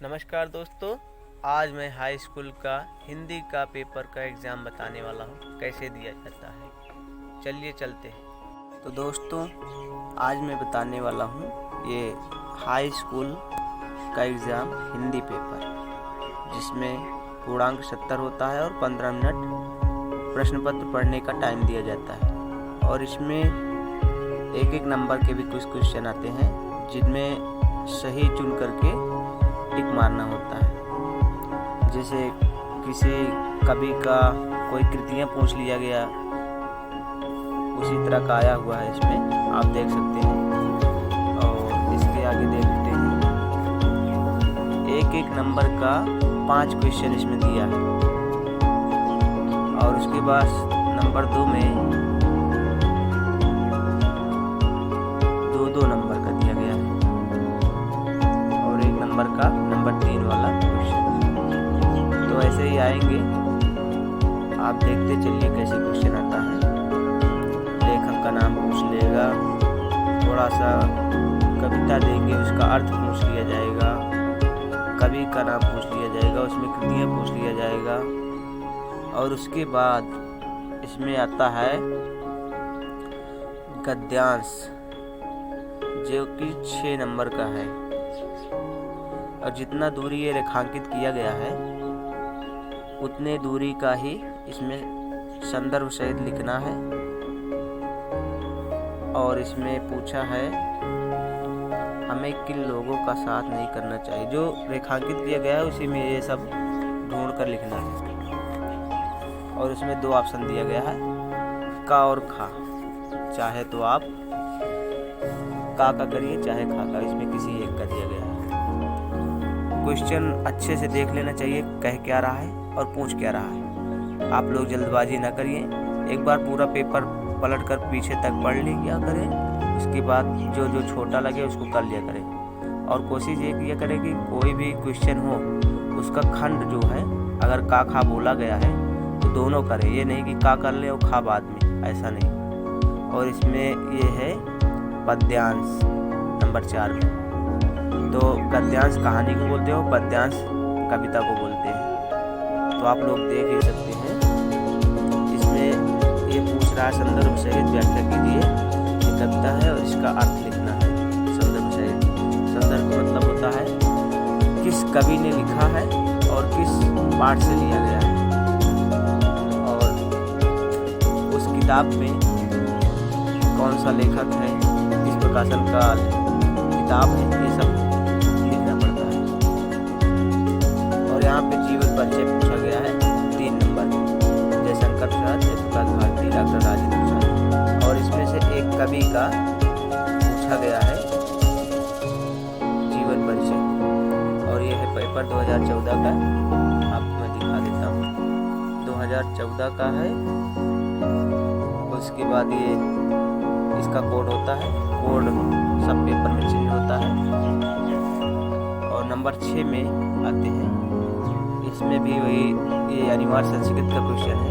नमस्कार दोस्तों, आज मैं हाई स्कूल का हिंदी का पेपर का एग्ज़ाम बताने वाला हूँ कैसे दिया जाता है। चलिए चलते हैं। तो दोस्तों, आज मैं बताने वाला हूँ ये हाई स्कूल का एग्ज़ाम हिंदी पेपर, जिसमें पूर्णांक 70 होता है और 15 मिनट प्रश्न पत्र पढ़ने का टाइम दिया जाता है। और इसमें एक एक नंबर के भी कुछ क्वेश्चन आते हैं, जिनमें सही चुन करके टिक मारना होता है। जैसे किसी कवि का कोई कृतियाँ पूछ लिया गया, उसी तरह का आया हुआ है, इसमें आप देख सकते हैं। और इसके आगे देखते हैं, एक एक नंबर का 5 क्वेश्चन इसमें दिया है। और उसके बाद नंबर 2 में 2-2 नंबर का दिया गया है, और एक नंबर का नंबर 3 वाला क्वेश्चन। तो ऐसे ही आएंगे, आप देखते चलिए कैसे क्वेश्चन आता है। लेखक का नाम पूछ लेगा, थोड़ा सा कविता देंगे, उसका अर्थ पूछ लिया जाएगा, कवि का नाम पूछ लिया जाएगा, उसमें कृतियाँ पूछ लिया जाएगा। और उसके बाद इसमें आता है गद्यांश, जो कि 6 नंबर का है। और जितना दूरी ये रेखांकित किया गया है, उतने दूरी का ही इसमें संदर्भ सहित लिखना है। और इसमें पूछा है, हमें किन लोगों का साथ नहीं करना चाहिए। जो रेखांकित किया गया है उसी में ये सब ढूंढ कर लिखना है। और उसमें 2 ऑप्शन दिया गया है, का और खा। चाहे तो आप का करिए, चाहे खा का, इसमें किसी एक का दिया गया है। क्वेश्चन अच्छे से देख लेना चाहिए, कह क्या रहा है और पूछ क्या रहा है। आप लोग जल्दबाजी ना करिए, एक बार पूरा पेपर पलट कर पीछे तक पढ़ लिया करें। उसके बाद जो जो छोटा लगे उसको कर लिया करें। और कोशिश ये किया करें कि कोई भी क्वेश्चन हो, उसका खंड जो है, अगर का खा बोला गया है तो दोनों करें। ये नहीं कि का कर ले और खा बाद में, ऐसा नहीं। और इसमें ये है पद्यांश नंबर 4 में। तो गद्यांश कहानी को बोलते हो, पद्यांश कविता को बोलते हैं। तो आप लोग देख ही सकते हैं, इसमें ये पूछ रहा है संदर्भ सहित व्याख्या कीजिए। ये कविता है और इसका अर्थ लिखना है संदर्भ सहित। संदर्भ का मतलब होता है किस कवि ने लिखा है और किस पाठ से लिया गया है, और उस किताब में कौन सा लेखक है, किस प्रकाशन का किताब है, ये सब लिखना पड़ता है। और यहाँ पे जीवन परिचय पूछा गया है 3 नंबर, जयशंकर प्रसाद, जयप्रकाश भारती, डॉक्टर राजेंद्र प्रसाद। और इसमें से एक कवि का पूछा गया है जीवन परिचय। और ये है पेपर 2014 का, आपको मैं दिखा देता हूँ। 2014 का है। उसके बाद ये इसका कोड होता है, कोड सब पेपर में चेंज होता है। और नंबर 6 में आते हैं, इसमें भी वही ये अनिवार्य संस्कृत का क्वेश्चन है।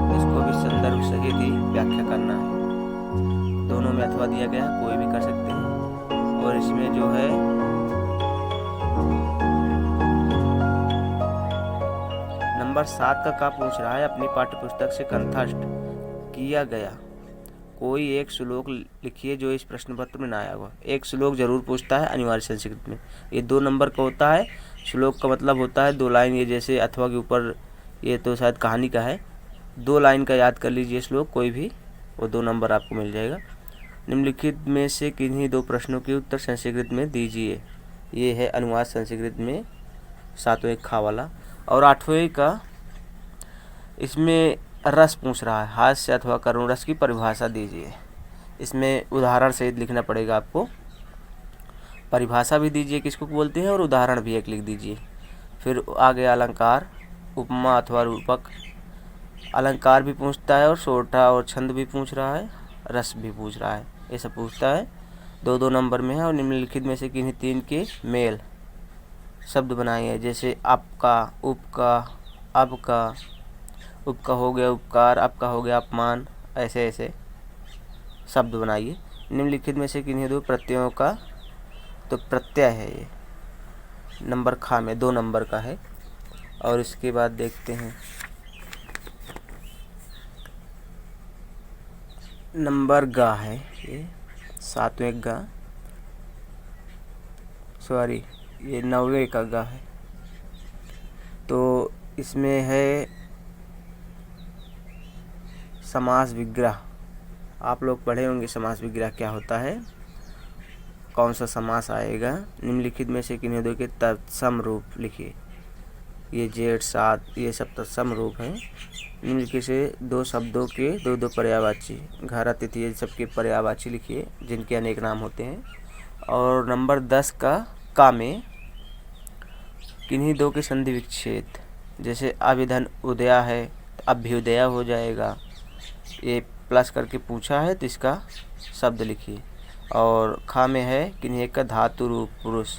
इसको भी संदर्भ सहित ही व्याख्या करना है। दोनों में अथवा दिया गया है, कोई भी कर सकते हैं। और इसमें जो है नंबर 7 का पूछ रहा है, अपनी पाठ्यपुस्तक से कंठस्थ किया गया कोई एक श्लोक लिखिए जो इस प्रश्न पत्र में ना आया हुआ। एक श्लोक जरूर पूछता है अनिवार्य संस्कृत में। ये 2 नंबर का होता है। श्लोक का मतलब होता है 2 लाइन। ये जैसे अथवा के ऊपर, ये तो शायद कहानी का है, 2 लाइन का याद कर लीजिए श्लोक कोई भी, वो 2 नंबर आपको मिल जाएगा। निम्नलिखित में से किन्हीं 2 प्रश्नों के उत्तर संस्कृत में दीजिए। ये है अनुवाद संस्कृत में 7वें खा वाला। और 8वें का, इसमें रस पूछ रहा है, हास्य अथवा करुण रस की परिभाषा दीजिए। इसमें उदाहरण सहित लिखना पड़ेगा आपको। परिभाषा भी दीजिए किसको बोलते हैं, और उदाहरण भी एक लिख दीजिए। फिर आगे अलंकार, उपमा अथवा रूपक। अलंकार भी पूछता है, और सोठा और छंद भी पूछ रहा है, रस भी पूछ रहा है, ये सब पूछता है। 2-2 नंबर में है। और निम्नलिखित में से किन्हीं 3 के मेल शब्द बनाइए। जैसे आपका, उपका, अब का। उप का हो गया उपकार, अब का हो गया अपमान, ऐसे ऐसे शब्द बनाइए। निम्नलिखित में से किन्हीं 2 प्रत्ययों का, तो प्रत्यय है ये, नंबर खा में 2 नंबर का है। और इसके बाद देखते हैं नंबर गा है, ये 7वें गा, सॉरी ये 9वें का गा है। तो इसमें है समास विग्रह। आप लोग पढ़े होंगे समास विग्रह क्या होता है, कौन सा समास आएगा। निम्नलिखित में से किन्हीं दो के तत्सम रूप लिखिए। ये जेठ सात ये सब तत्सम रूप हैं। निम्नलिखित से 2 शब्दों के 2 पर्यायवाची, घर अतिथि ये सबके पर्यायवाची लिखिए जिनके अनेक नाम होते हैं। और नंबर 10 का में किन्हीं दो के संधि विच्छेद, जैसे अभिधन उदया है तो अभ्युदया हो जाएगा। ये प्लस करके पूछा है तो इसका शब्द लिखिए। और खा में है किन्हीं एक का धातु रूप पुरुष,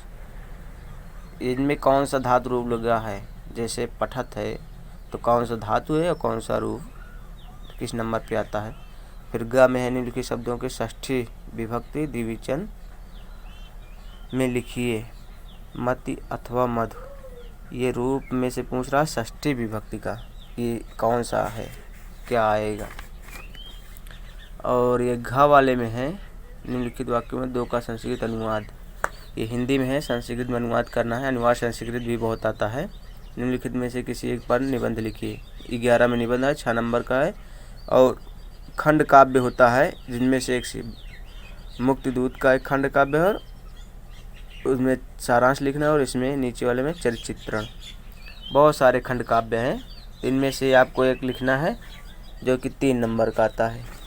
इनमें कौन सा धातु रूप लगा है, जैसे पठत है तो कौन सा धातु है और कौन सा रूप किस नंबर पे आता है। फिर ग में है निम्नलिखित शब्दों के षष्ठी विभक्ति द्विवचन में लिखिए। मति अथवा मधु, ये रूप में से पूछ रहा है षष्ठी विभक्ति का, ये कौन सा है, क्या आएगा। और ये घ वाले में है निम्नलिखित वाक्यों में 2 का संस्कृत अनुवाद। ये हिंदी में है, संस्कृत में अनुवाद करना है। अनुवाद संस्कृत भी बहुत आता है। निम्नलिखित में से किसी एक पर निबंध लिखिए। 11 में निबंध है, 6 नंबर का है। और खंड काव्य होता है जिनमें से एक मुक्तिदूत का एक खंड काव्य है, उसमें सारांश लिखना है। और इसमें नीचे वाले में चरित्र। बहुत सारे खंड काव्य हैं, इनमें से आपको एक लिखना है जो कि 3 नंबर का आता है।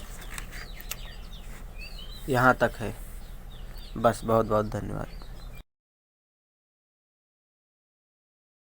यहाँ तक है बस। बहुत बहुत धन्यवाद।